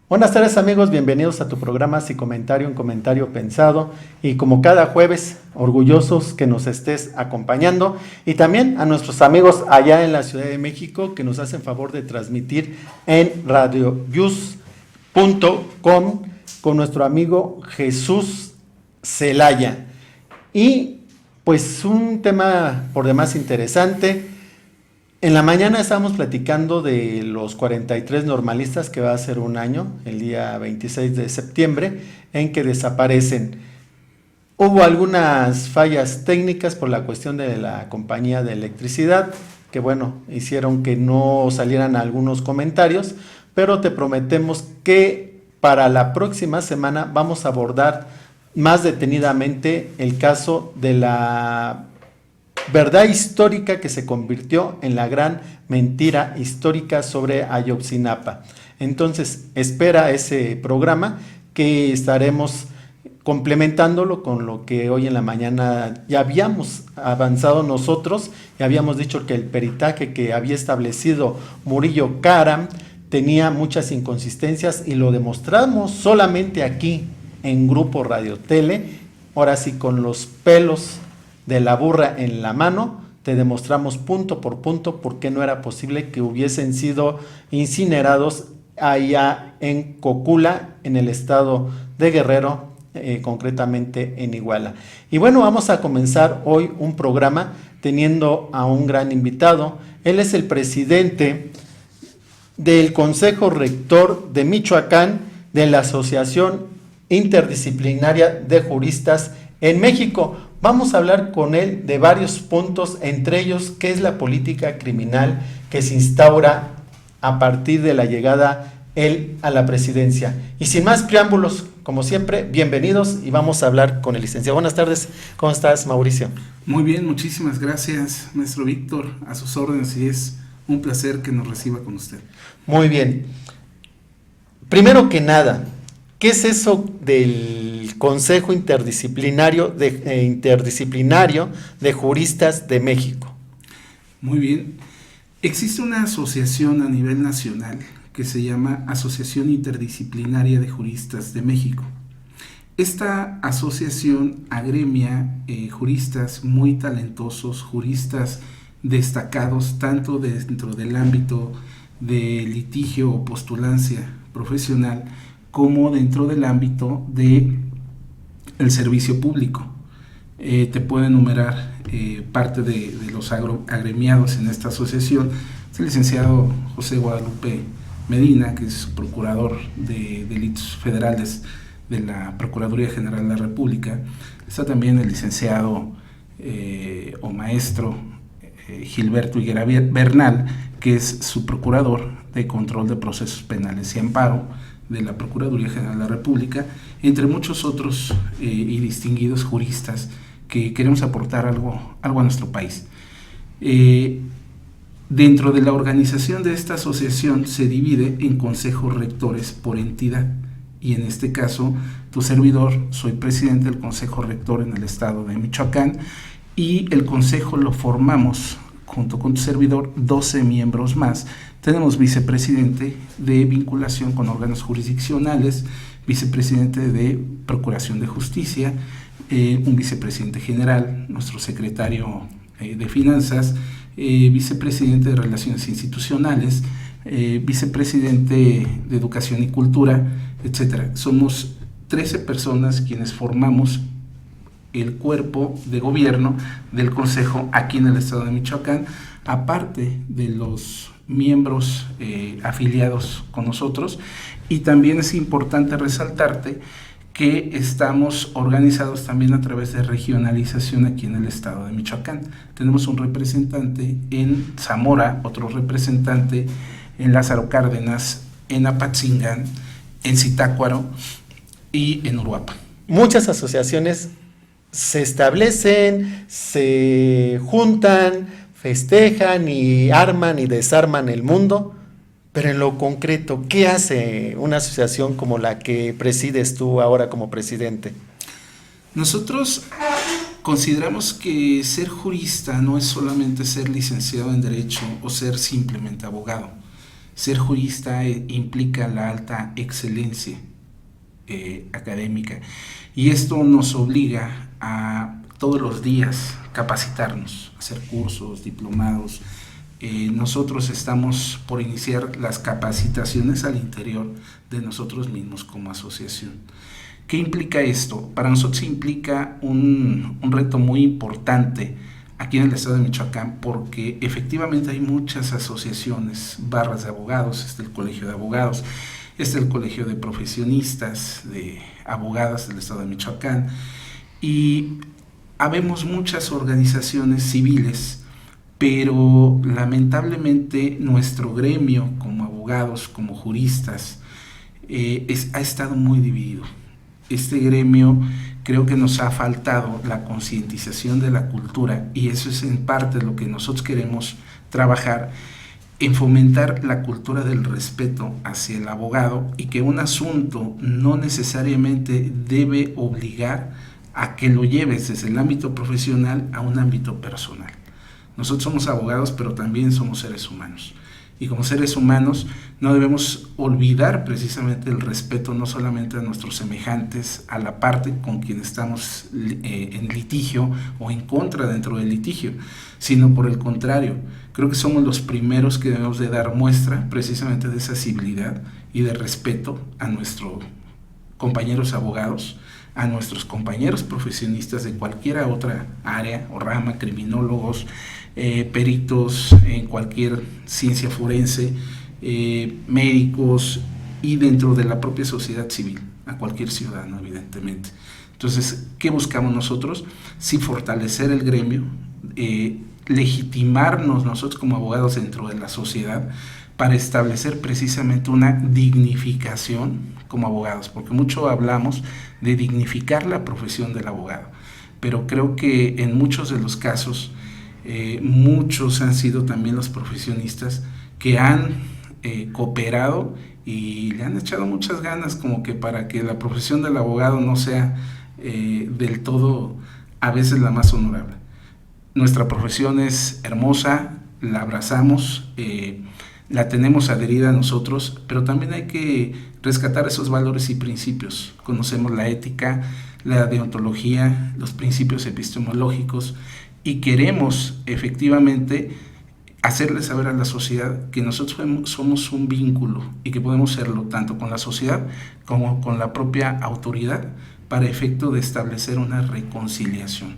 Buenas tardes amigos, bienvenidos a tu programa Si Comentario, un comentario pensado, y como cada jueves, orgullosos que nos estés acompañando, y también a nuestros amigos allá en la Ciudad de México que nos hacen favor de transmitir en radioyus.com con nuestro amigo Jesús Celaya. Y pues un tema por demás interesante. En la mañana estábamos platicando de los 43 normalistas, que va a ser un año, el día 26 de septiembre, en que desaparecen. Hubo algunas fallas técnicas por la cuestión de la compañía de electricidad, que bueno, hicieron que no salieran algunos comentarios, pero te prometemos que para la próxima semana vamos a abordar más detenidamente el caso de la verdad histórica que se convirtió en la gran mentira histórica sobre Ayotzinapa. Entonces, espera ese programa que estaremos complementándolo con lo que hoy en la mañana ya habíamos avanzado nosotros, y habíamos dicho que el peritaje que había establecido Murillo Karam tenía muchas inconsistencias y lo demostramos solamente aquí en Grupo Radio Tele, ahora sí con los pelos de la burra en la mano, te demostramos punto por punto por qué no era posible que hubiesen sido incinerados allá en Cocula, en el estado de Guerrero, concretamente en Iguala. Y bueno, vamos a comenzar hoy un programa teniendo a un gran invitado. Él es el presidente del Consejo Rector de Michoacán, de la Asociación Interdisciplinaria de Juristas en México. Vamos a hablar con él de varios puntos, entre ellos qué es la política criminal que se instaura a partir de la llegada él a la presidencia. Y sin más preámbulos, como siempre, bienvenidos y vamos a hablar con el licenciado. Buenas tardes, ¿cómo estás, Mauricio? Muy bien, muchísimas gracias, maestro Víctor, a sus órdenes, y es un placer que nos reciba con usted. Muy bien. Primero que nada, ¿qué es eso del Consejo Interdisciplinario de Juristas de México? Muy bien. Existe una asociación a nivel nacional que se llama Asociación Interdisciplinaria de Juristas de México. Esta asociación agremia juristas muy talentosos, juristas destacados tanto dentro del ámbito de litigio o postulancia profesional como dentro del ámbito de el servicio público. Te puedo enumerar parte de los agremiados en esta asociación. Es el licenciado José Guadalupe Medina, que es procurador de delitos federales de la Procuraduría General de la República. Está también el licenciado o maestro Gilberto Higuera Bernal, que es su procurador de control de procesos penales y amparo de la Procuraduría General de la República, entre muchos otros y distinguidos juristas que queremos aportar algo a nuestro país. Dentro de la organización de esta asociación se divide en consejos rectores por entidad, y en este caso, tu servidor, soy presidente del Consejo Rector en el estado de Michoacán, y el consejo lo formamos junto con tu servidor 12 miembros más. Tenemos vicepresidente de vinculación con órganos jurisdiccionales, vicepresidente de Procuración de Justicia, un vicepresidente general, nuestro secretario de Finanzas, vicepresidente de Relaciones Institucionales, vicepresidente de Educación y Cultura, etc. Somos 13 personas quienes formamos el cuerpo de gobierno del Consejo aquí en el estado de Michoacán, aparte de los miembros afiliados con nosotros. Y también es importante resaltarte que estamos organizados también a través de regionalización aquí en el estado de Michoacán. Tenemos un representante en Zamora, otro representante en Lázaro Cárdenas, en Apatzingán, en Zitácuaro y en Uruapan. Muchas asociaciones se establecen, se juntan, festejan y arman y desarman el mundo, pero en lo concreto, ¿qué hace una asociación como la que presides tú ahora como presidente? Nosotros consideramos que ser jurista no es solamente ser licenciado en Derecho o ser simplemente abogado, Ser jurista implica la alta excelencia académica, y esto nos obliga a todos los días capacitarnos, hacer cursos, diplomados. Nosotros estamos por iniciar las capacitaciones al interior de nosotros mismos como asociación. ¿Qué implica esto? Para nosotros implica un reto muy importante aquí en el estado de Michoacán, porque efectivamente hay muchas asociaciones, barras de abogados, está el Colegio de Abogados, está el Colegio de Profesionistas, de Abogadas del estado de Michoacán, y habemos muchas organizaciones civiles, pero lamentablemente nuestro gremio como abogados, como juristas, ha estado muy dividido. Este gremio creo que nos ha faltado la concientización de la cultura, y eso es en parte lo que nosotros queremos trabajar, en fomentar la cultura del respeto hacia el abogado, y que un asunto no necesariamente debe obligar a que lo lleves desde el ámbito profesional a un ámbito personal. Nosotros somos abogados, pero también somos seres humanos. Y como seres humanos no debemos olvidar precisamente el respeto no solamente a nuestros semejantes, a la parte con quien estamos en litigio o en contra dentro del litigio, sino por el contrario, creo que somos los primeros que debemos de dar muestra precisamente de esa civilidad y de respeto a nuestros compañeros abogados, a nuestros compañeros profesionistas de cualquier otra área o rama, criminólogos, peritos en cualquier ciencia forense, médicos, y dentro de la propia sociedad civil, a cualquier ciudadano, evidentemente. Entonces, ¿qué buscamos nosotros? Sí, fortalecer el gremio, legitimarnos nosotros como abogados dentro de la sociedad, para establecer precisamente una dignificación como abogados, porque mucho hablamos de dignificar la profesión del abogado, pero creo que en muchos de los casos, muchos han sido también los profesionistas que han cooperado y le han echado muchas ganas como que para que la profesión del abogado no sea del todo a veces la más honorable. Nuestra profesión es hermosa, la abrazamos, la tenemos adherida a nosotros, pero también hay que rescatar esos valores y principios. Conocemos la ética, la deontología, los principios epistemológicos, y queremos efectivamente hacerle saber a la sociedad que nosotros somos un vínculo y que podemos serlo tanto con la sociedad como con la propia autoridad, para efecto de establecer una reconciliación,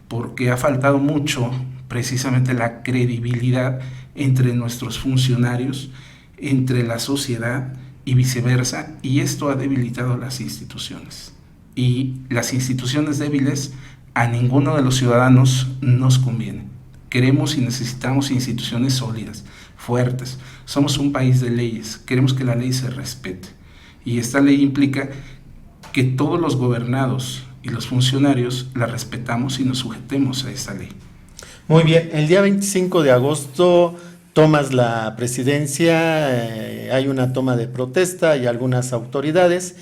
porque ha faltado mucho precisamente la credibilidad entre nuestros funcionarios, entre la sociedad y viceversa, y esto ha debilitado las instituciones. Y las instituciones débiles a ninguno de los ciudadanos nos conviene. Queremos y necesitamos instituciones sólidas, fuertes. Somos un país de leyes, queremos que la ley se respete. Y esta ley implica que todos los gobernados y los funcionarios la respetamos y nos sujetemos a esa ley. Muy bien, el día 25 de agosto tomas la presidencia, hay una toma de protesta y algunas autoridades.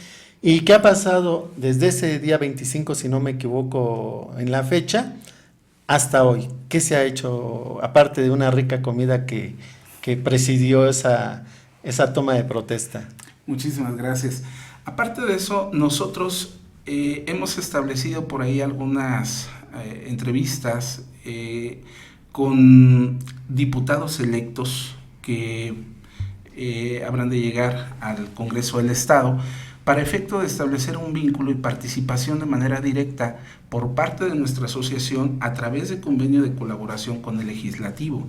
¿Y qué ha pasado desde ese día 25, si no me equivoco en la fecha, hasta hoy? ¿Qué se ha hecho, aparte de una rica comida que presidió esa toma de protesta? Muchísimas gracias. Aparte de eso, nosotros hemos establecido por ahí algunas entrevistas con diputados electos que habrán de llegar al Congreso del Estado, para efecto de establecer un vínculo y participación de manera directa por parte de nuestra asociación a través de convenio de colaboración con el legislativo.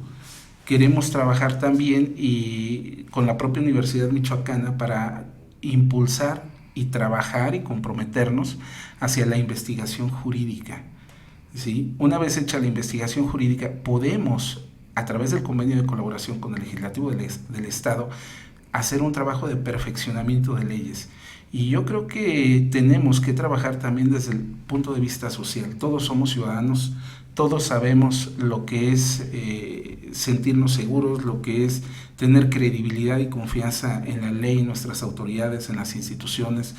Queremos trabajar también y con la propia Universidad Michoacana para impulsar y trabajar y comprometernos hacia la investigación jurídica. ¿Sí? Una vez hecha la investigación jurídica, podemos, a través del convenio de colaboración con el legislativo del Estado, hacer un trabajo de perfeccionamiento de leyes. Y yo creo que tenemos que trabajar también desde el punto de vista social. Todos somos ciudadanos, todos sabemos lo que es sentirnos seguros, lo que es tener credibilidad y confianza en la ley, en nuestras autoridades, en las instituciones.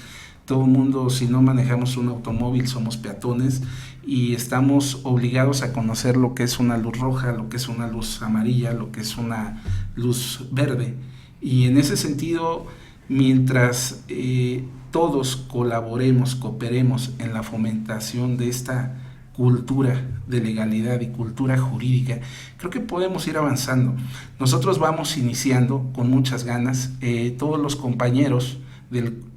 Todo el mundo, si no manejamos un automóvil, somos peatones y estamos obligados a conocer lo que es una luz roja, lo que es una luz amarilla, lo que es una luz verde. Y en ese sentido, mientras todos colaboremos, cooperemos en la fomentación de esta cultura de legalidad y cultura jurídica, creo que podemos ir avanzando. Nosotros vamos iniciando con muchas ganas, todos los compañeros,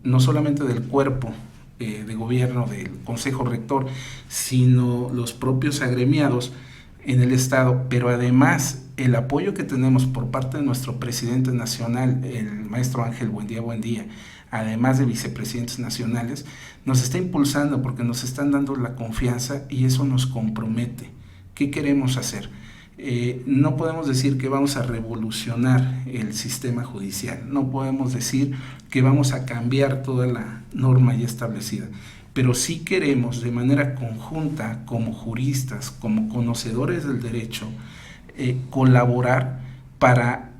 no solamente del cuerpo de gobierno, del Consejo Rector, sino los propios agremiados en el Estado, pero además el apoyo que tenemos por parte de nuestro presidente nacional, el maestro Ángel Buendía, además de vicepresidentes nacionales, nos está impulsando porque nos están dando la confianza y eso nos compromete. ¿Qué queremos hacer? No podemos decir que vamos a revolucionar el sistema judicial, no podemos decir que vamos a cambiar toda la norma ya establecida, pero sí queremos de manera conjunta, como juristas, como conocedores del derecho, colaborar para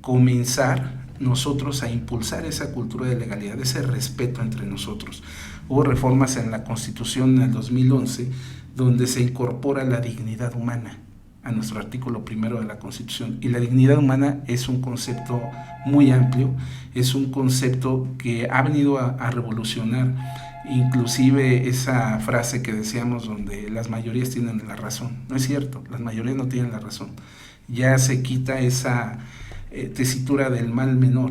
comenzar nosotros a impulsar esa cultura de legalidad, ese respeto entre nosotros. Hubo reformas en la Constitución en el 2011 donde se incorpora la dignidad humana a nuestro artículo primero de la Constitución, y la dignidad humana es un concepto muy amplio, es un concepto que ha venido a revolucionar inclusive esa frase que decíamos donde las mayorías tienen la razón. No es cierto, las mayorías no tienen la razón. Ya se quita esa tesitura del mal menor,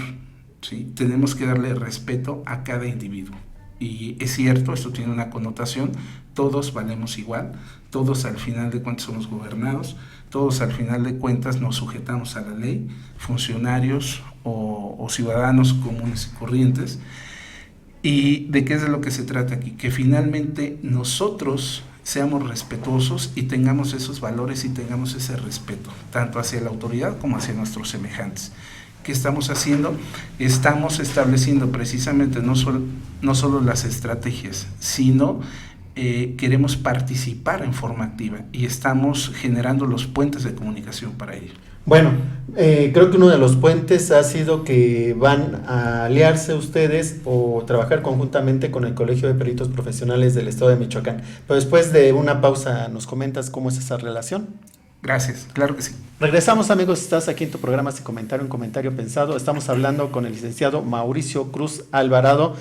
¿sí? Tenemos que darle respeto a cada individuo. Y es cierto, esto tiene una connotación, todos valemos igual, todos al final de cuentas somos gobernados, todos al final de cuentas nos sujetamos a la ley, funcionarios o ciudadanos comunes y corrientes. ¿Y de qué es de lo que se trata aquí? Que finalmente nosotros seamos respetuosos y tengamos esos valores y tengamos ese respeto, tanto hacia la autoridad como hacia nuestros semejantes. ¿Qué estamos haciendo? Estamos estableciendo precisamente no solo las estrategias, sino queremos participar en forma activa y estamos generando los puentes de comunicación para ello. Bueno, creo que uno de los puentes ha sido que van a aliarse ustedes o trabajar conjuntamente con el Colegio de Peritos Profesionales del Estado de Michoacán. Pero después de una pausa, ¿nos comentas cómo es esa relación? Gracias, claro que sí. Regresamos, amigos, estás aquí en tu programa Sin Comentario, un comentario pensado. Estamos hablando con el licenciado Mauricio Cruz Alvarado,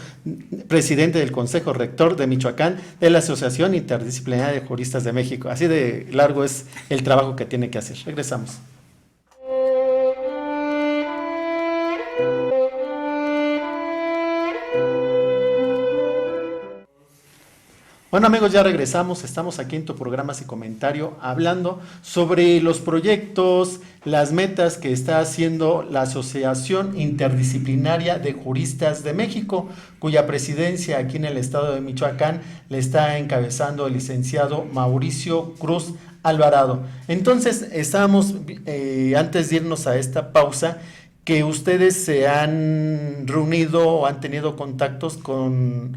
presidente del Consejo Rector de Michoacán, de la Asociación Interdisciplinaria de Juristas de México. Así de largo es el trabajo que tiene que hacer. Regresamos. Bueno, amigos, ya regresamos, estamos aquí en tu programa Sin Comentario hablando sobre los proyectos, las metas que está haciendo la Asociación Interdisciplinaria de Juristas de México, cuya presidencia aquí en el estado de Michoacán le está encabezando el licenciado Mauricio Cruz Alvarado. Entonces, estábamos, antes de irnos a esta pausa, que ustedes se han reunido o han tenido contactos con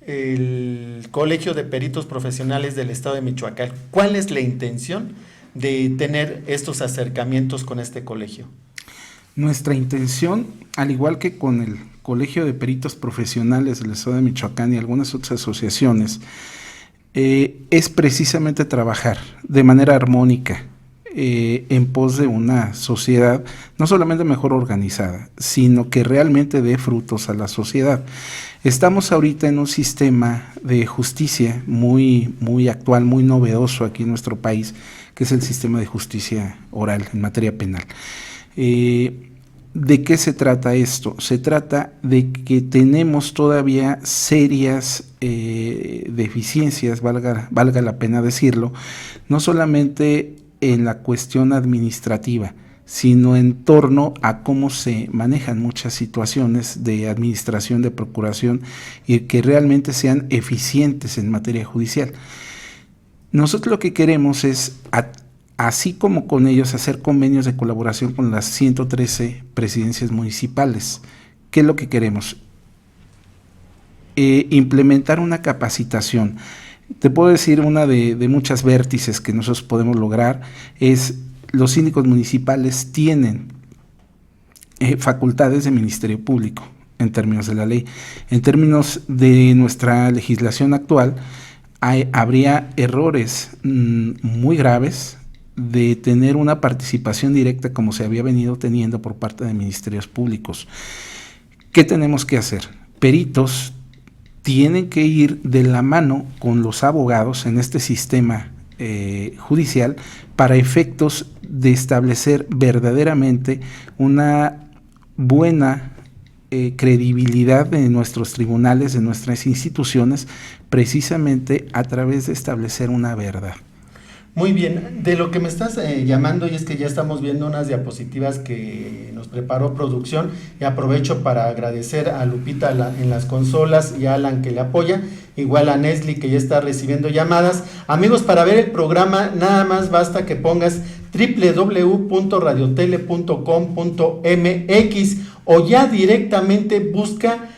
el Colegio de Peritos Profesionales del Estado de Michoacán. ¿Cuál es la intención de tener estos acercamientos con este colegio? Nuestra intención, al igual que con el Colegio de Peritos Profesionales del Estado de Michoacán y algunas otras asociaciones, es precisamente trabajar de manera armónica en pos de una sociedad no solamente mejor organizada, sino que realmente dé frutos a la sociedad. Estamos ahorita en un sistema de justicia muy, muy actual, muy novedoso aquí en nuestro país, que es el sistema de justicia oral en materia penal. ¿De qué se trata esto? Se trata de que tenemos todavía serias deficiencias, valga la pena decirlo, no solamente en la cuestión administrativa, sino en torno a cómo se manejan muchas situaciones de administración, de procuración, y que realmente sean eficientes en materia judicial. Nosotros lo que queremos es, así como con ellos, hacer convenios de colaboración con las 113 presidencias municipales. ¿Qué es lo que queremos? Implementar una capacitación. Te puedo decir una de muchas vértices que nosotros podemos lograr es: los síndicos municipales tienen facultades de Ministerio Público en términos de la ley. En términos de nuestra legislación actual, habría errores muy graves de tener una participación directa como se había venido teniendo por parte de ministerios públicos. ¿Qué tenemos que hacer? Peritos tienen que ir de la mano con los abogados en este sistema judicial para efectos de establecer verdaderamente una buena credibilidad de nuestros tribunales, de nuestras instituciones, precisamente a través de establecer una verdad. Muy bien, de lo que me estás llamando, y es que ya estamos viendo unas diapositivas que nos preparó producción, y aprovecho para agradecer a Lupita en las consolas y a Alan que le apoya, igual a Nesli que ya está recibiendo llamadas. Amigos, para ver el programa nada más basta que pongas www.radiotele.com.mx o ya directamente busca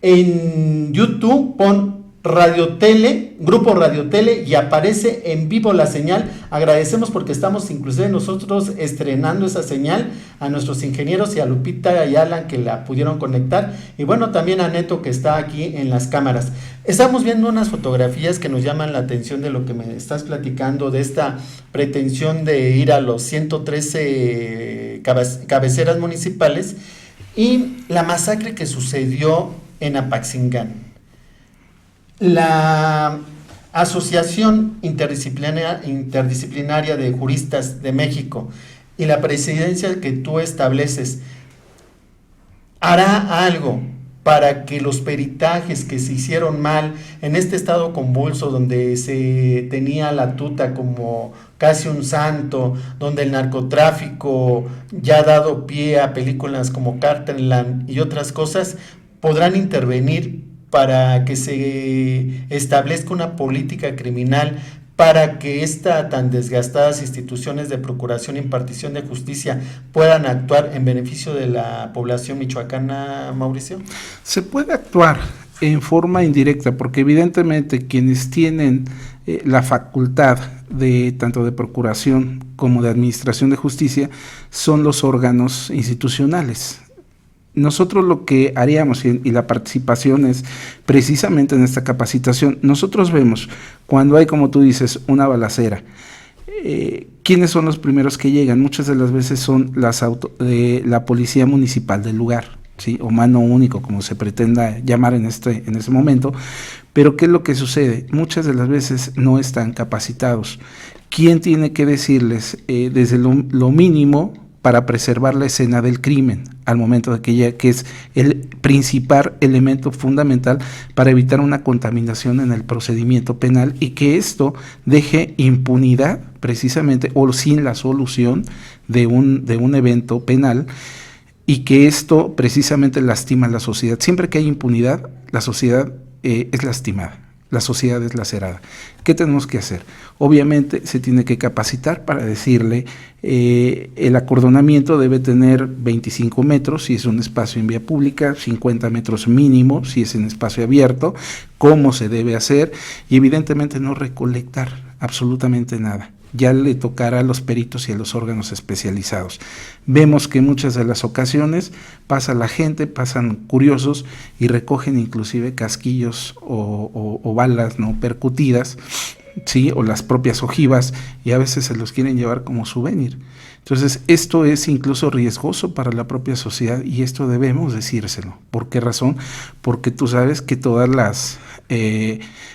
en YouTube, pon Radio Tele, Grupo Radio Tele, y aparece en vivo la señal. Agradecemos porque estamos inclusive nosotros estrenando esa señal, a nuestros ingenieros y a Lupita y Alan que la pudieron conectar, y bueno, también a Neto que está aquí en las cámaras. Estamos viendo unas fotografías que nos llaman la atención de lo que me estás platicando, de esta pretensión de ir a los 113 cabeceras municipales y la masacre que sucedió en Apaxingán. La Asociación Interdisciplinaria de Juristas de México y la presidencia que tú estableces, ¿hará algo para que los peritajes que se hicieron mal en este estado convulso, donde se tenía la tuta como casi un santo, donde el narcotráfico ya ha dado pie a películas como Carterland y otras cosas, podrán intervenir para que se establezca una política criminal para que estas tan desgastadas instituciones de procuración e impartición de justicia puedan actuar en beneficio de la población michoacana, Mauricio? Se puede actuar en forma indirecta, porque evidentemente quienes tienen la facultad de tanto de procuración como de administración de justicia son los órganos institucionales. Nosotros lo que haríamos, y la participación es precisamente en esta capacitación, nosotros vemos cuando hay, como tú dices, una balacera, ¿quiénes son los primeros que llegan? Muchas de las veces son la policía municipal del lugar, ¿sí? O mano único, como se pretenda llamar en ese momento, pero ¿qué es lo que sucede? Muchas de las veces no están capacitados. ¿Quién tiene que decirles desde lo mínimo para preservar la escena del crimen al momento de que es el principal elemento fundamental para evitar una contaminación en el procedimiento penal y que esto deje impunidad precisamente o sin la solución de un evento penal, y que esto precisamente lastima a la sociedad? Siempre que hay impunidad, la sociedad es lastimada. La sociedad es lacerada. ¿Qué tenemos que hacer? Obviamente se tiene que capacitar para decirle el acordonamiento debe tener 25 metros si es un espacio en vía pública, 50 metros mínimo si es en espacio abierto, cómo se debe hacer, y evidentemente no recolectar absolutamente nada. Ya le tocará a los peritos y a los órganos especializados. Vemos que muchas de las ocasiones pasa la gente, pasan curiosos y recogen inclusive casquillos o balas no percutidas, ¿sí? O las propias ojivas, y a veces se los quieren llevar como souvenir. Entonces esto es incluso riesgoso para la propia sociedad, y esto debemos decírselo. ¿Por qué razón? Porque tú sabes que todas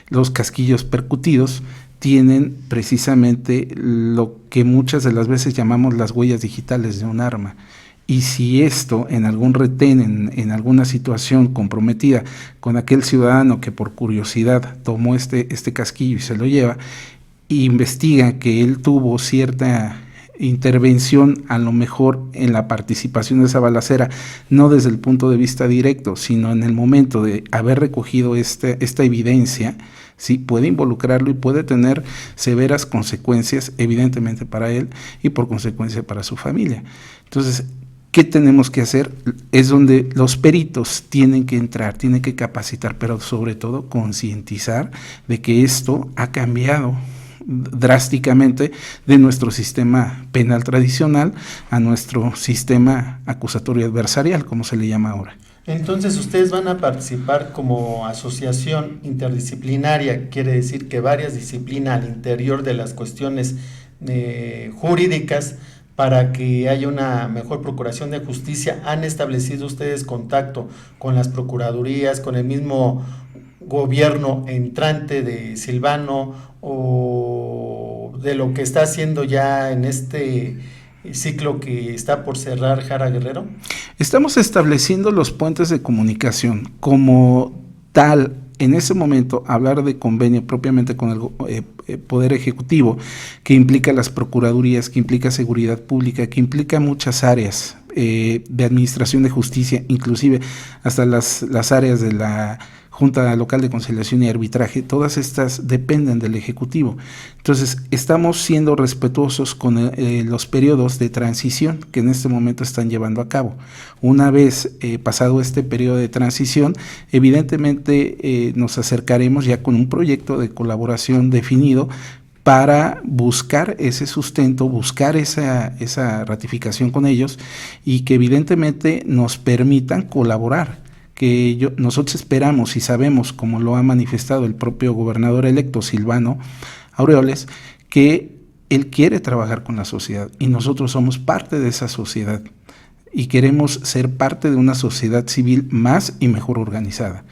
los casquillos percutidos tienen precisamente lo que muchas de las veces llamamos las huellas digitales de un arma. Y si esto en algún retén, en alguna situación comprometida con aquel ciudadano que por curiosidad tomó este casquillo y se lo lleva, e investiga que él tuvo cierta intervención a lo mejor en la participación de esa balacera, no desde el punto de vista directo, sino en el momento de haber recogido esta evidencia, sí, puede involucrarlo y puede tener severas consecuencias, evidentemente para él y por consecuencia para su familia. Entonces, ¿qué tenemos que hacer? Es donde los peritos tienen que entrar, tienen que capacitar, pero sobre todo concientizar de que esto ha cambiado drásticamente de nuestro sistema penal tradicional a nuestro sistema acusatorio adversarial, como se le llama ahora. Entonces, ustedes van a participar como asociación interdisciplinaria, quiere decir que varias disciplinas al interior de las cuestiones jurídicas, para que haya una mejor procuración de justicia. ¿Han establecido ustedes contacto con las procuradurías, con el mismo gobierno entrante de Silvano, o de lo que está haciendo ya en este ciclo que está por cerrar Jara Guerrero? Estamos estableciendo los puentes de comunicación como tal. En ese momento, hablar de convenio propiamente con el Poder Ejecutivo, que implica las procuradurías, que implica seguridad pública, que implica muchas áreas de administración de justicia, inclusive hasta las áreas de la Junta Local de Conciliación y Arbitraje, todas estas dependen del Ejecutivo. Entonces, estamos siendo respetuosos con los periodos de transición que en este momento están llevando a cabo. Una vez pasado este periodo de transición, evidentemente nos acercaremos ya con un proyecto de colaboración definido para buscar ese sustento, buscar esa ratificación con ellos y que evidentemente nos permitan colaborar. Que nosotros esperamos y sabemos, como lo ha manifestado el propio gobernador electo Silvano Aureoles, que él quiere trabajar con la sociedad y nosotros somos parte de esa sociedad y queremos ser parte de una sociedad civil más y mejor organizada.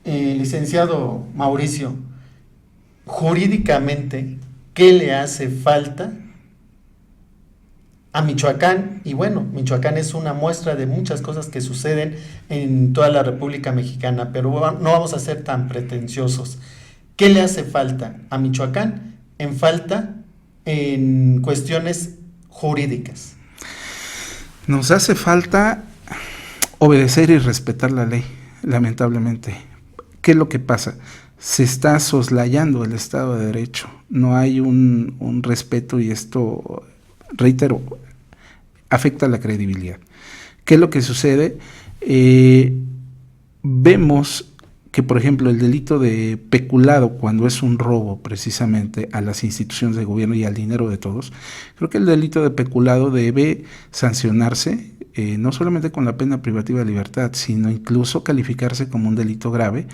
Licenciado Mauricio, jurídicamente, ¿qué le hace falta a Michoacán? Y bueno, Michoacán es una muestra de muchas cosas que suceden en toda la República Mexicana, pero no vamos a ser tan pretenciosos. ¿Qué le hace falta a Michoacán en cuestiones jurídicas? Nos hace falta obedecer y respetar la ley, lamentablemente. ¿Qué es lo que pasa? Se está soslayando el Estado de Derecho, no hay un respeto y esto, reitero, afecta la credibilidad. ¿Qué es lo que sucede? Vemos que, por ejemplo, el delito de peculado, cuando es un robo precisamente a las instituciones de gobierno y al dinero de todos, creo que el delito de peculado debe sancionarse no solamente con la pena privativa de libertad, sino incluso calificarse como un delito grave,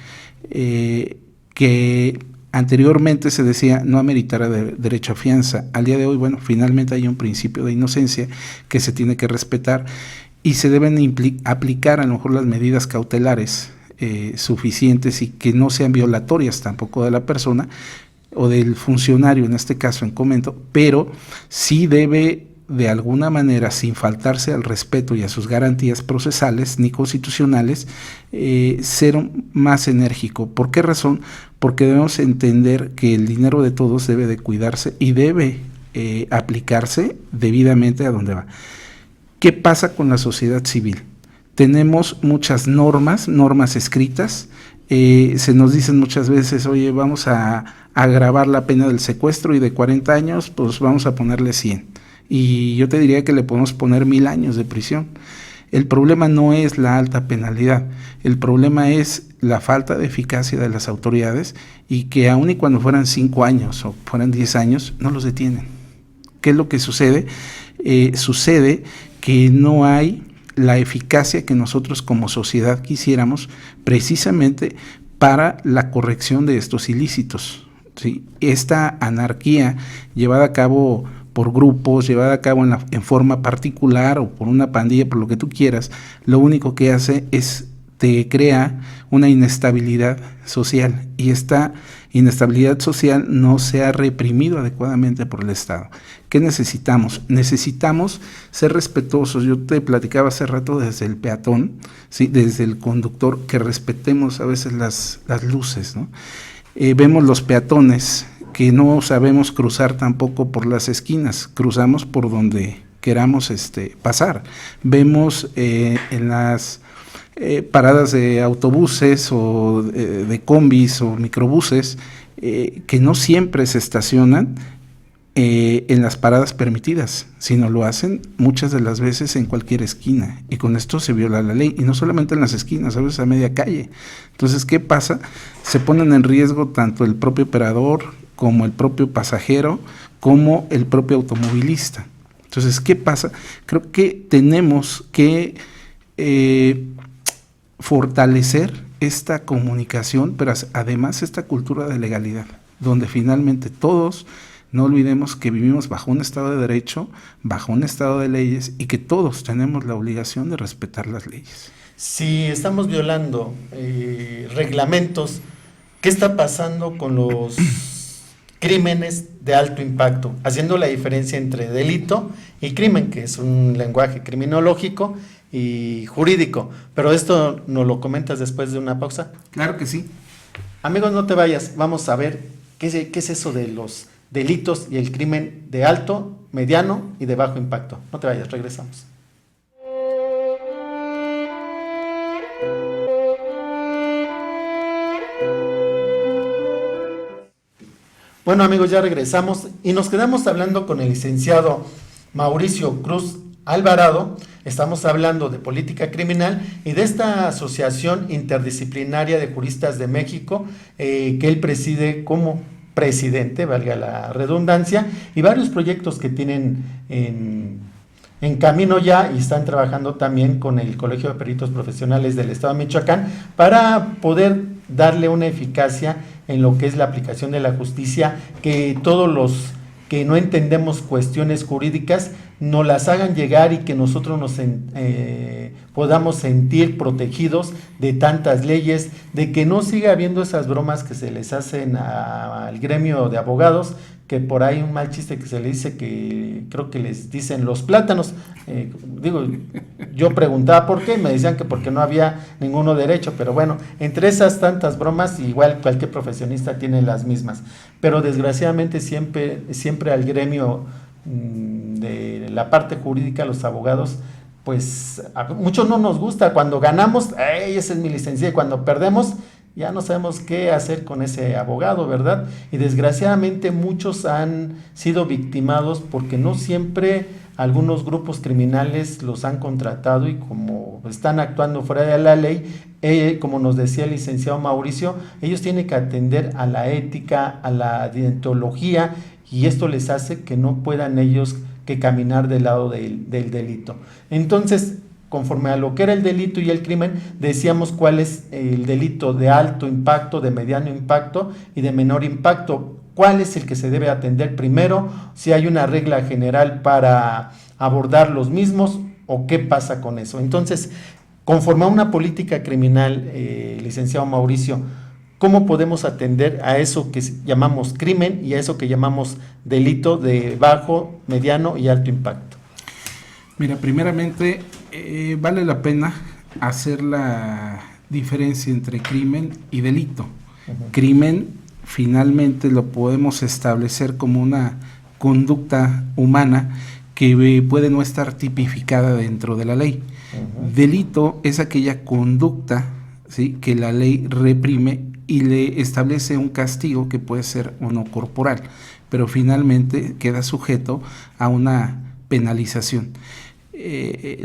que anteriormente se decía no ameritara derecho a fianza. Al día de hoy, bueno, finalmente hay un principio de inocencia que se tiene que respetar y se deben aplicar a lo mejor las medidas cautelares suficientes y que no sean violatorias tampoco de la persona o del funcionario, en este caso en comento, pero sí debe de alguna manera, sin faltarse al respeto y a sus garantías procesales ni constitucionales, ser más enérgico. ¿Por qué razón? Porque debemos entender que el dinero de todos debe de cuidarse y debe aplicarse debidamente a donde va. ¿Qué pasa con la sociedad civil? Tenemos muchas normas escritas, se nos dicen muchas veces, oye, vamos a agravar la pena del secuestro y de 40 años, pues vamos a ponerle 100. Y yo te diría que le podemos poner 1000 años de prisión. El problema no es la alta penalidad, el problema es la falta de eficacia de las autoridades y que aun y cuando fueran 5 años o fueran 10 años, no los detienen. ¿Qué es lo que sucede? Sucede que no hay la eficacia que nosotros como sociedad quisiéramos precisamente para la corrección de estos ilícitos, ¿sí? Esta anarquía llevada a cabo por grupos, llevada a cabo en forma particular o por una pandilla, por lo que tú quieras, lo único que hace es te crea una inestabilidad social y esta inestabilidad social no se ha reprimido adecuadamente por el Estado. ¿Qué necesitamos? Necesitamos ser respetuosos. Yo te platicaba hace rato desde el peatón, ¿sí? Desde el conductor, que respetemos a veces las luces, ¿no? Vemos los peatones que no sabemos cruzar tampoco por las esquinas, cruzamos por donde queramos pasar. Vemos en las paradas de autobuses o de combis o microbuses que no siempre se estacionan en las paradas permitidas, sino lo hacen muchas de las veces en cualquier esquina y con esto se viola la ley y no solamente en las esquinas, a veces a media calle. Entonces, ¿qué pasa? Se ponen en riesgo tanto el propio operador, como el propio pasajero, como el propio automovilista. Entonces, ¿qué pasa? Creo que tenemos que fortalecer esta comunicación, pero además esta cultura de legalidad, donde finalmente todos, no olvidemos que vivimos bajo un Estado de Derecho, bajo un Estado de leyes, y que todos tenemos la obligación de respetar las leyes. Si estamos violando reglamentos, ¿qué está pasando con los crímenes de alto impacto? Haciendo la diferencia entre delito y crimen, que es un lenguaje criminológico y jurídico. Pero esto nos lo comentas después de una pausa. Claro que sí. Amigos, no te vayas. Vamos a ver qué es eso de los delitos y el crimen de alto, mediano y de bajo impacto. No te vayas, regresamos. Bueno, amigos, ya regresamos y nos quedamos hablando con el licenciado Mauricio Cruz Alvarado. Estamos hablando de política criminal y de esta Asociación Interdisciplinaria de Juristas de México, que él preside como presidente, valga la redundancia, y varios proyectos que tienen en camino ya, y están trabajando también con el Colegio de Peritos Profesionales del Estado de Michoacán para poder darle una eficacia en lo que es la aplicación de la justicia, que todos los que no entendemos cuestiones jurídicas nos las hagan llegar y que nosotros nos podamos sentir protegidos de tantas leyes, de que no siga habiendo esas bromas que se les hacen al gremio de abogados, que por ahí un mal chiste que se le dice, que creo que les dicen los plátanos. Yo preguntaba por qué, me decían que porque no había ninguno derecho, pero bueno, entre esas tantas bromas, igual cualquier profesionista tiene las mismas, pero desgraciadamente siempre al gremio de la parte jurídica, los abogados, pues a muchos no nos gusta. Cuando ganamos, ese es mi licenciado, y cuando perdemos, ya no sabemos qué hacer con ese abogado, ¿verdad? Y desgraciadamente muchos han sido victimados porque no siempre algunos grupos criminales los han contratado, y como están actuando fuera de la ley, como nos decía el licenciado Mauricio, ellos tienen que atender a la ética, a la deontología, y esto les hace que no puedan ellos que caminar del lado del delito. Entonces, conforme a lo que era el delito y el crimen, decíamos cuál es el delito de alto impacto, de mediano impacto y de menor impacto. ¿Cuál es el que se debe atender primero? Si hay una regla general para abordar los mismos, o qué pasa con eso. Entonces, conforme a una política criminal, licenciado Mauricio, ¿cómo podemos atender a eso que llamamos crimen y a eso que llamamos delito de bajo, mediano y alto impacto? Mira, primeramente vale la pena hacer la diferencia entre crimen y delito. Uh-huh. Crimen finalmente lo podemos establecer como una conducta humana que puede no estar tipificada dentro de la ley. Uh-huh. Delito es aquella conducta, ¿sí?, que la ley reprime y le establece un castigo que puede ser o no corporal, pero finalmente queda sujeto a una penalización.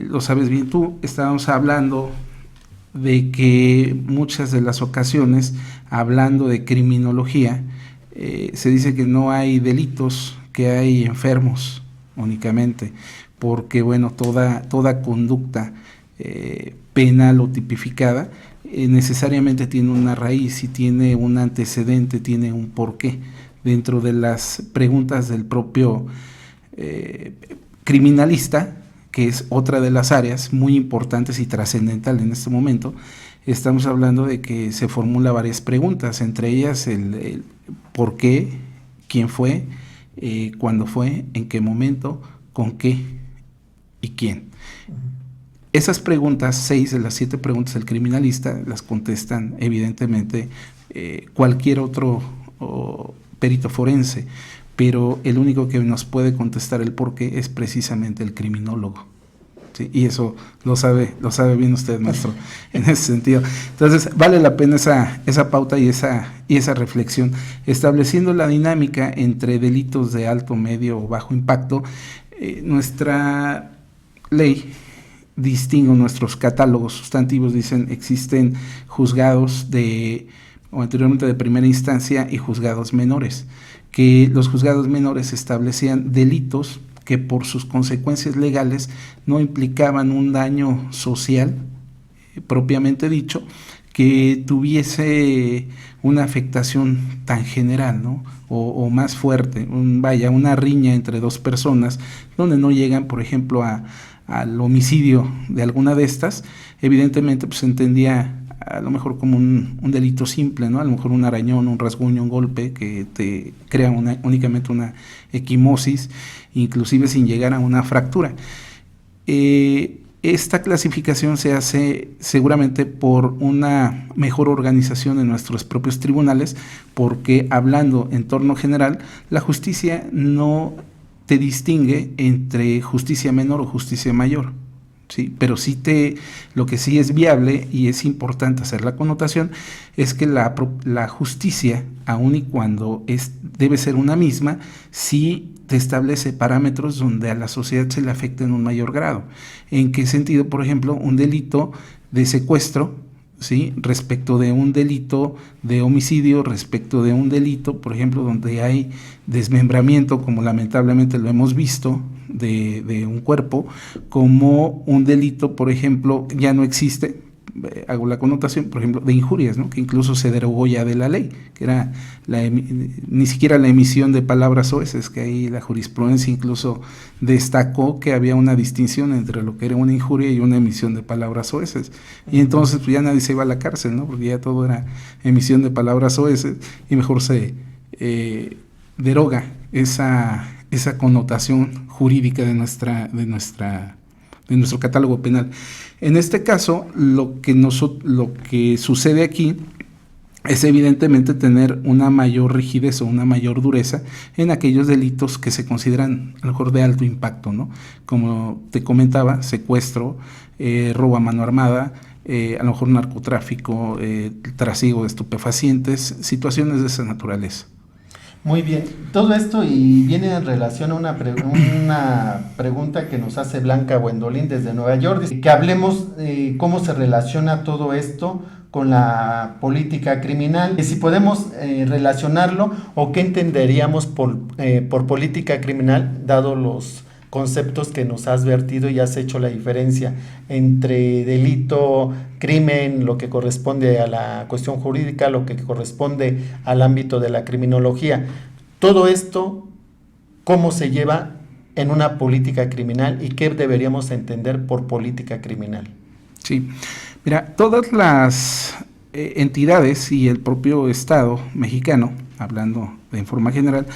Lo sabes bien tú, estábamos hablando de que muchas de las ocasiones, hablando de criminología, se dice que no hay delitos, que hay enfermos únicamente, porque bueno, toda conducta penal o tipificada necesariamente tiene una raíz y tiene un antecedente, tiene un porqué. Dentro de las preguntas del propio criminalista, que es otra de las áreas muy importantes y trascendental en este momento, estamos hablando de que se formula varias preguntas, entre ellas el por qué, quién fue, cuándo fue, en qué momento, con qué y quién. Esas preguntas, 6 de las 7 preguntas del criminalista, las contestan evidentemente cualquier otro perito forense, pero el único que nos puede contestar el por qué es precisamente el criminólogo. ¿Sí? Y eso lo sabe bien usted, maestro, en ese sentido. Entonces, vale la pena esa pauta y esa reflexión, estableciendo la dinámica entre delitos de alto, medio o bajo impacto. Nuestra ley distingue, nuestros catálogos sustantivos dicen existen juzgados o anteriormente de primera instancia y juzgados menores. que los juzgados menores establecían delitos que por sus consecuencias legales no implicaban un daño social propiamente dicho, que tuviese una afectación tan general, ¿no? O más fuerte, una riña entre dos personas, donde no llegan, por ejemplo, al homicidio de alguna de estas. Evidentemente, pues se entendía a lo mejor como un delito simple, ¿no? A lo mejor un arañón, un rasguño, un golpe que te crea únicamente una equimosis, inclusive sin llegar a una fractura. Esta clasificación se hace seguramente por una mejor organización en nuestros propios tribunales, porque hablando en torno general, la justicia no te distingue entre justicia menor o justicia mayor, ¿sí? Pero lo que sí es viable y es importante hacer la connotación es que la justicia, aun y cuando debe ser una misma, sí te establece parámetros donde a la sociedad se le afecta en un mayor grado. ¿En qué sentido? Por ejemplo, un delito de secuestro, ¿sí?, respecto de un delito de homicidio, respecto de un delito, por ejemplo, donde hay desmembramiento, como lamentablemente lo hemos visto, de un cuerpo, como un delito, por ejemplo, ya no existe, hago la connotación, por ejemplo, de injurias, ¿no?, que incluso se derogó ya de la ley, que era ni siquiera la emisión de palabras soeces, que ahí la jurisprudencia incluso destacó que había una distinción entre lo que era una injuria y una emisión de palabras soeces, y entonces pues ya nadie se iba a la cárcel, ¿no?, porque ya todo era emisión de palabras soeces, y mejor se deroga esa connotación jurídica de nuestro catálogo penal. En este caso, lo que sucede aquí es evidentemente tener una mayor rigidez o una mayor dureza en aquellos delitos que se consideran a lo mejor de alto impacto, ¿no? Como te comentaba, secuestro, robo a mano armada, a lo mejor narcotráfico, trasiego de estupefacientes, situaciones de esa naturaleza. Muy bien, todo esto y viene en relación a una pregunta que nos hace Blanca Wendolin desde Nueva York, dice que hablemos cómo se relaciona todo esto con la política criminal, y si podemos relacionarlo o qué entenderíamos por política criminal, dado los conceptos que nos has vertido y has hecho la diferencia entre delito, crimen, lo que corresponde a la cuestión jurídica, lo que corresponde al ámbito de la criminología. Todo esto, ¿cómo se lleva en una política criminal y qué deberíamos entender por política criminal? Sí, mira, todas las entidades y el propio Estado mexicano, hablando en forma general,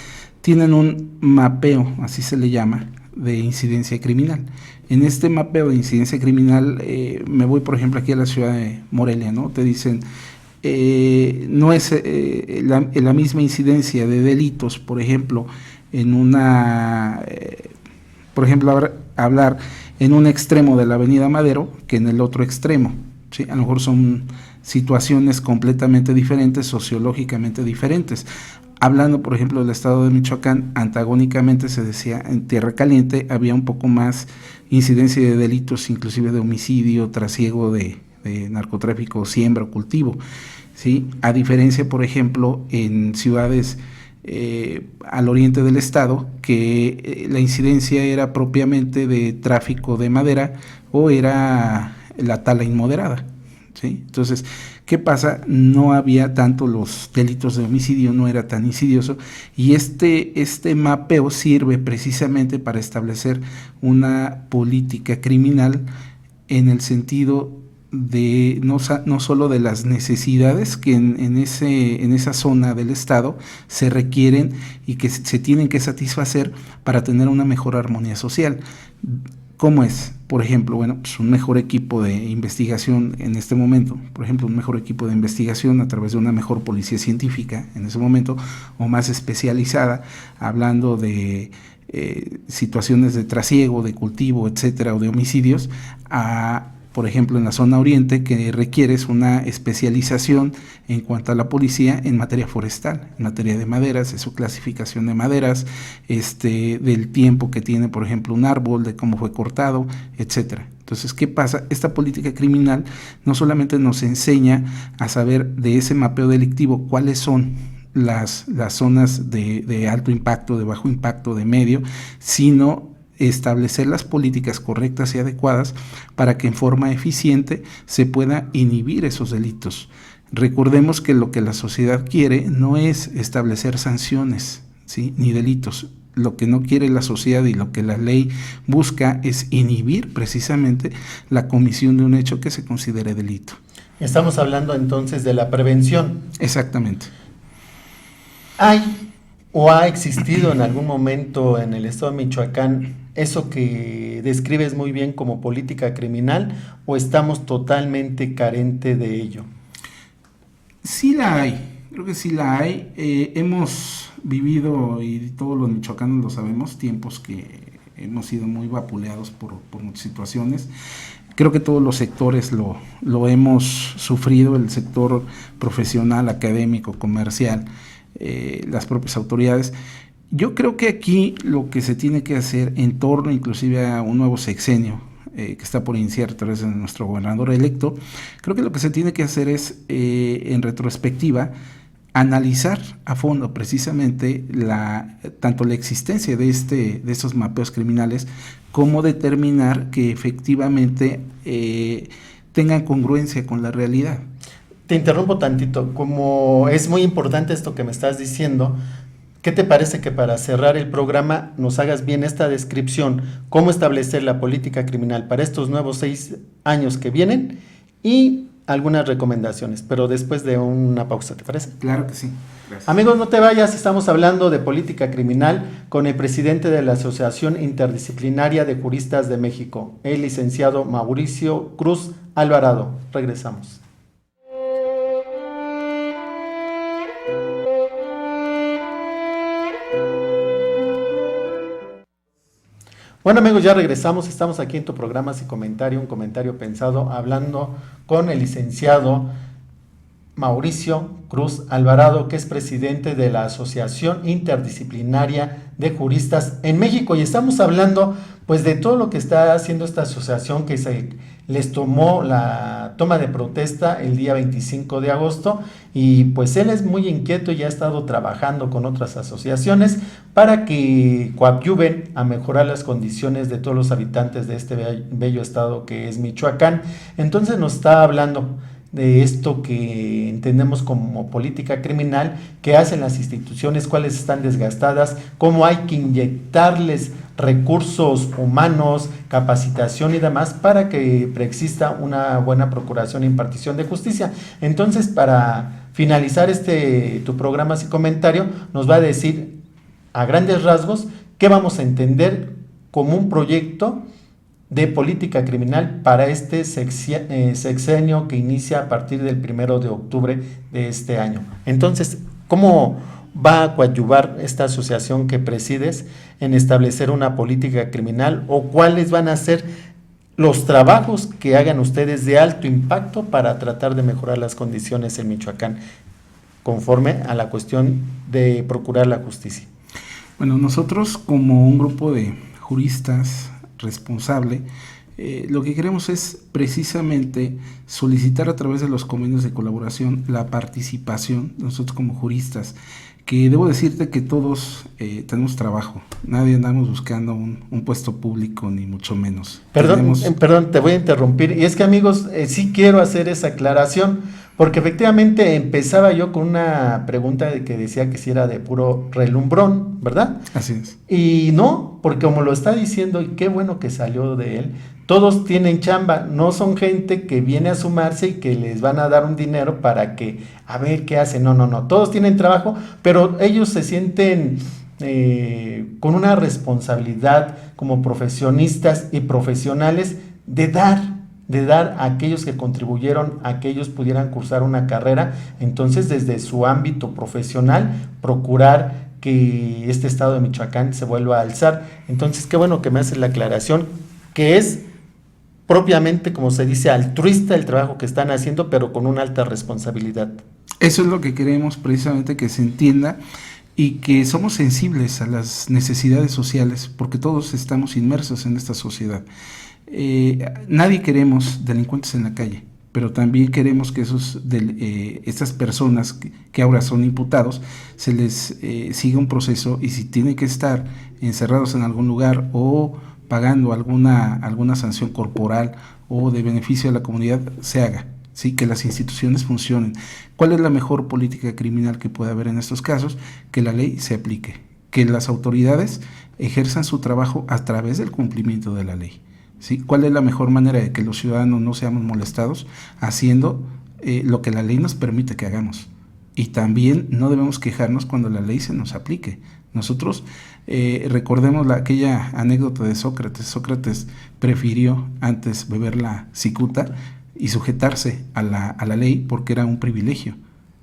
tienen un mapeo, así se le llama, de incidencia criminal. En este mapeo de incidencia criminal, me voy por ejemplo aquí a la ciudad de Morelia, ¿no? Te dicen, no es la misma incidencia de delitos, por ejemplo, hablar en un extremo de la avenida Madero que en el otro extremo, ¿sí? A lo mejor son situaciones completamente diferentes, sociológicamente diferentes. Hablando, por ejemplo, del estado de Michoacán, antagónicamente se decía, en Tierra Caliente había un poco más incidencia de delitos, inclusive de homicidio, trasiego de narcotráfico, siembra o cultivo, ¿sí? A diferencia, por ejemplo, en ciudades al oriente del estado, que la incidencia era propiamente de tráfico de madera o era la tala inmoderada, ¿sí? Entonces, ¿qué pasa? No había tanto los delitos de homicidio, no era tan insidioso, y este mapeo sirve precisamente para establecer una política criminal en el sentido de no solo de las necesidades que en esa zona del estado se requieren y que se tienen que satisfacer para tener una mejor armonía social. ¿Cómo es? Por ejemplo, pues un mejor equipo de investigación en este momento, por ejemplo, un mejor equipo de investigación a través de una mejor policía científica en ese momento, o más especializada, hablando de situaciones de trasiego, de cultivo, etcétera, o de homicidios, por ejemplo, en la zona oriente, que requieres una especialización en cuanto a la policía en materia forestal, en materia de maderas, de su clasificación de maderas, del tiempo que tiene, por ejemplo, un árbol, de cómo fue cortado, etcétera. Entonces, ¿qué pasa? Esta política criminal no solamente nos enseña a saber de ese mapeo delictivo cuáles son las zonas de alto impacto, de bajo impacto, de medio, sino establecer las políticas correctas y adecuadas para que en forma eficiente se pueda inhibir esos delitos. Recordemos que lo que la sociedad quiere no es establecer sanciones, ¿sí?, ni delitos. Lo que no quiere la sociedad y lo que la ley busca es inhibir precisamente la comisión de un hecho que se considere delito. Estamos hablando entonces de la prevención. Exactamente. ¿Hay o ha existido en algún momento en el estado de Michoacán eso que describes muy bien como política criminal, o estamos totalmente carentes de ello? Sí la hay, creo que sí la hay. Hemos vivido, y todos los michoacanos lo sabemos, tiempos que hemos sido muy vapuleados por muchas situaciones. Creo que todos los sectores lo hemos sufrido, el sector profesional, académico, comercial, las propias autoridades. Yo creo que aquí lo que se tiene que hacer en torno inclusive a un nuevo sexenio que está por iniciar a través de nuestro gobernador electo, creo que lo que se tiene que hacer es, en retrospectiva, analizar a fondo precisamente tanto la existencia de estos mapeos criminales, como determinar que efectivamente tengan congruencia con la realidad. Te interrumpo tantito, como es muy importante esto que me estás diciendo, ¿qué te parece que para cerrar el programa nos hagas bien esta descripción, cómo establecer la política criminal para estos nuevos 6 años que vienen y algunas recomendaciones, pero después de una pausa, ¿te parece? Claro que sí. Gracias. Amigos, no te vayas, estamos hablando de política criminal con el presidente de la Asociación Interdisciplinaria de Juristas de México, el licenciado Mauricio Cruz Alvarado. Regresamos. Bueno amigos, ya regresamos, estamos aquí en tu programa Sin Comentario, un comentario pensado, hablando con el licenciado Mauricio Cruz Alvarado, que es presidente de la Asociación Interdisciplinaria de Juristas en México, y estamos hablando pues de todo lo que está haciendo esta asociación, que se les tomó la toma de protesta el día 25 de agosto, y pues él es muy inquieto y ha estado trabajando con otras asociaciones para que coadyuven a mejorar las condiciones de todos los habitantes de este bello estado que es Michoacán. Entonces nos está hablando de esto que entendemos como política criminal, que hacen las instituciones, cuáles están desgastadas, cómo hay que inyectarles recursos humanos, capacitación y demás para que preexista una buena procuración e impartición de justicia. Entonces, para finalizar tu programa Sin Comentario, nos va a decir a grandes rasgos qué vamos a entender como un proyecto de política criminal para este sexenio que inicia a partir del 1 de octubre de este año. Entonces, ¿cómo va a coadyuvar esta asociación que presides en establecer una política criminal, o cuáles van a ser los trabajos que hagan ustedes de alto impacto para tratar de mejorar las condiciones en Michoacán conforme a la cuestión de procurar la justicia? Bueno, nosotros como un grupo de juristas responsable, lo que queremos es precisamente solicitar a través de los convenios de colaboración la participación de nosotros como juristas, que debo decirte que todos tenemos trabajo, nadie andamos buscando un puesto público, ni mucho menos. Perdón, te voy a interrumpir, y es que amigos, sí quiero hacer esa aclaración, porque efectivamente empezaba yo con una pregunta que decía que si era de puro relumbrón, ¿verdad? Así es. Y no, porque como lo está diciendo, y qué bueno que salió de él, todos tienen chamba, no son gente que viene a sumarse y que les van a dar un dinero para que, a ver qué hacen, no, todos tienen trabajo, pero ellos se sienten con una responsabilidad como profesionistas y profesionales de dar a aquellos que contribuyeron a que ellos pudieran cursar una carrera. Entonces, desde su ámbito profesional, procurar que este estado de Michoacán se vuelva a alzar. Entonces, qué bueno que me haces la aclaración, que es propiamente, como se dice, altruista el trabajo que están haciendo, pero con una alta responsabilidad. Eso es lo que queremos precisamente que se entienda, y que somos sensibles a las necesidades sociales, porque todos estamos inmersos en esta sociedad. Nadie queremos delincuentes en la calle, pero también queremos que estas personas que ahora son imputados, se les siga un proceso, y si tienen que estar encerrados en algún lugar o pagando alguna sanción corporal o de beneficio a la comunidad, se haga. Sí, que las instituciones funcionen. ¿Cuál es la mejor política criminal que puede haber en estos casos? Que la ley se aplique, que las autoridades ejerzan su trabajo a través del cumplimiento de la ley. ¿Sí? ¿Cuál es la mejor manera de que los ciudadanos no seamos molestados? Haciendo lo que la ley nos permite que hagamos. Y también no debemos quejarnos cuando la ley se nos aplique. Nosotros recordemos aquella anécdota de Sócrates. Sócrates prefirió antes beber la cicuta y sujetarse a la ley porque era un privilegio,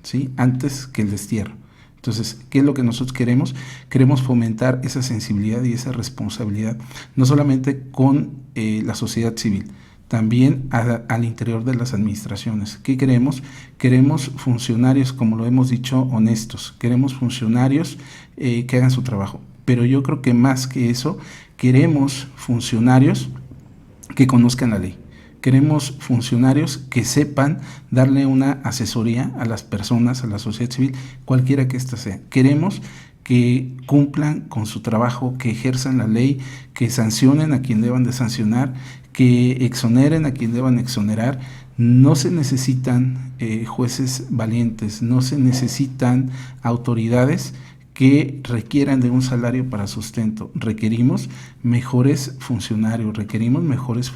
¿sí? Antes que el destierro. Entonces, ¿qué es lo que nosotros queremos? Queremos fomentar esa sensibilidad y esa responsabilidad, no solamente con la sociedad civil, también al interior de las administraciones. ¿Qué queremos? Queremos funcionarios, como lo hemos dicho, honestos. Queremos funcionarios que hagan su trabajo. Pero yo creo que más que eso, queremos funcionarios que conozcan la ley. Queremos funcionarios que sepan darle una asesoría a las personas, a la sociedad civil, cualquiera que ésta sea. Queremos que cumplan con su trabajo, que ejerzan la ley, que sancionen a quien deban de sancionar, que exoneren a quien deban exonerar. No se necesitan jueces valientes, no se necesitan autoridades que requieran de un salario para sustento. Requerimos mejores funcionarios, requerimos mejores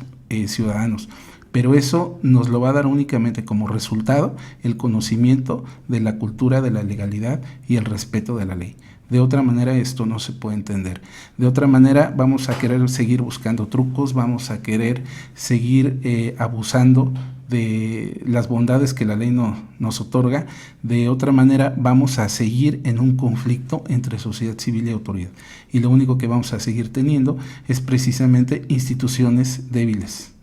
ciudadanos, pero eso nos lo va a dar únicamente como resultado el conocimiento de la cultura de la legalidad y el respeto de la ley. De otra manera esto no se puede entender. De otra manera vamos a querer seguir buscando trucos, vamos a querer seguir abusando de las bondades que la ley nos otorga. De otra manera vamos a seguir en un conflicto entre sociedad civil y autoridad. Y lo único que vamos a seguir teniendo es precisamente instituciones débiles,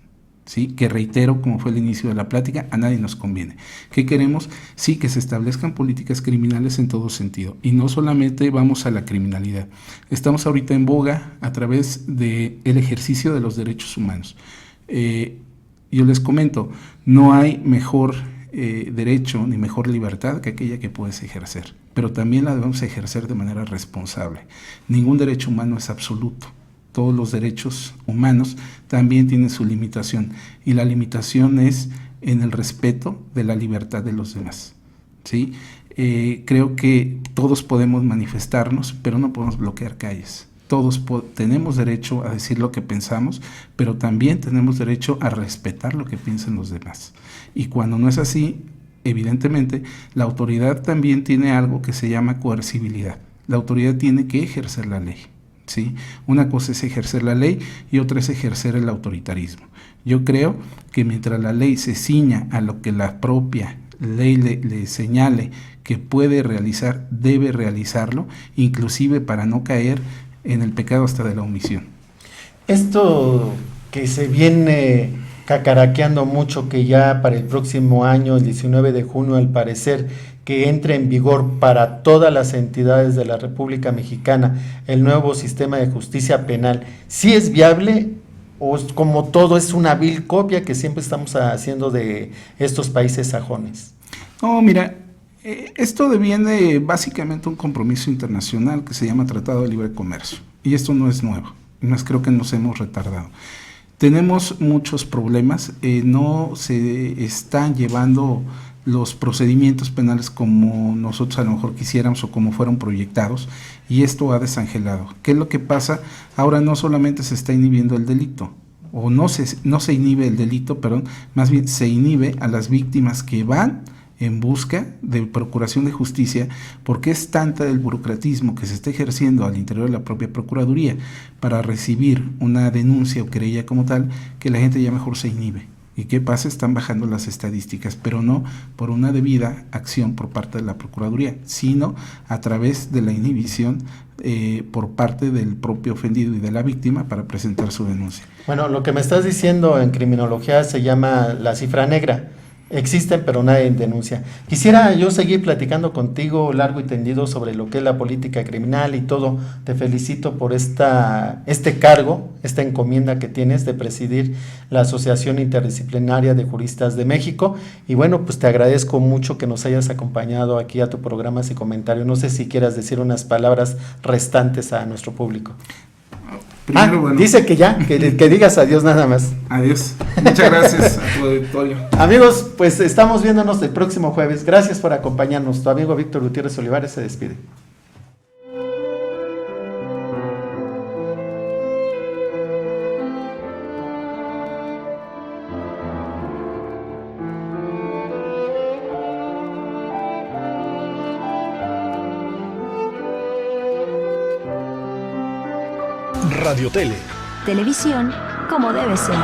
¿sí? Que reitero, como fue el inicio de la plática, a nadie nos conviene. ¿Qué queremos? Sí, que se establezcan políticas criminales en todo sentido. Y no solamente vamos a la criminalidad. Estamos ahorita en boga a través del ejercicio de los derechos humanos. Yo les comento, no hay mejor derecho ni mejor libertad que aquella que puedes ejercer, pero también la debemos ejercer de manera responsable. Ningún derecho humano es absoluto. Todos los derechos humanos también tienen su limitación, y la limitación es en el respeto de la libertad de los demás, ¿sí? Creo que todos podemos manifestarnos, pero no podemos bloquear calles. Todos tenemos derecho a decir lo que pensamos, pero también tenemos derecho a respetar lo que piensan los demás. Y cuando no es así, evidentemente, la autoridad también tiene algo que se llama coercibilidad. La autoridad tiene que ejercer la ley, ¿sí? Una cosa es ejercer la ley y otra es ejercer el autoritarismo. Yo creo que mientras la ley se ciña a lo que la propia ley le señale que puede realizar, debe realizarlo, inclusive para no caer en el pecado hasta de la omisión. Esto que se viene cacaraqueando mucho, que ya para el próximo año, el 19 de junio, al parecer, que entre en vigor para todas las entidades de la República Mexicana el nuevo sistema de justicia penal, ¿sí es viable o es, como todo, es una vil copia que siempre estamos haciendo de estos países sajones? No, mira, esto deviene básicamente un compromiso internacional que se llama Tratado de Libre Comercio, y esto no es nuevo, más creo que nos hemos retardado. Tenemos muchos problemas, no se están llevando los procedimientos penales como nosotros a lo mejor quisiéramos o como fueron proyectados, y esto ha desangelado. ¿Qué es lo que pasa? Ahora no solamente se está inhibiendo el delito, o no se inhibe el delito, perdón, más bien se inhibe a las víctimas que van en busca de procuración de justicia, porque es tanta el burocratismo que se está ejerciendo al interior de la propia Procuraduría para recibir una denuncia o querella como tal, que la gente ya mejor se inhibe. ¿Y qué pasa? Están bajando las estadísticas, pero no por una debida acción por parte de la Procuraduría, sino a través de la inhibición por parte del propio ofendido y de la víctima para presentar su denuncia. Bueno, lo que me estás diciendo en criminología se llama la cifra negra. existen, pero nadie denuncia. Quisiera yo seguir platicando contigo largo y tendido sobre lo que es la política criminal y todo. Te felicito por este cargo, esta encomienda que tienes de presidir la Asociación Interdisciplinaria de Juristas de México. Y bueno, pues te agradezco mucho que nos hayas acompañado aquí a tu programa y comentario. No sé si quieras decir unas palabras restantes a nuestro público. Primero, bueno, dice que ya, que digas adiós nada más. Adiós. Muchas gracias a tu auditorio. Amigos, pues estamos viéndonos el próximo jueves. Gracias por acompañarnos. Tu amigo Víctor Gutiérrez Olivares se despide. Radio Tele. Televisión como debe ser.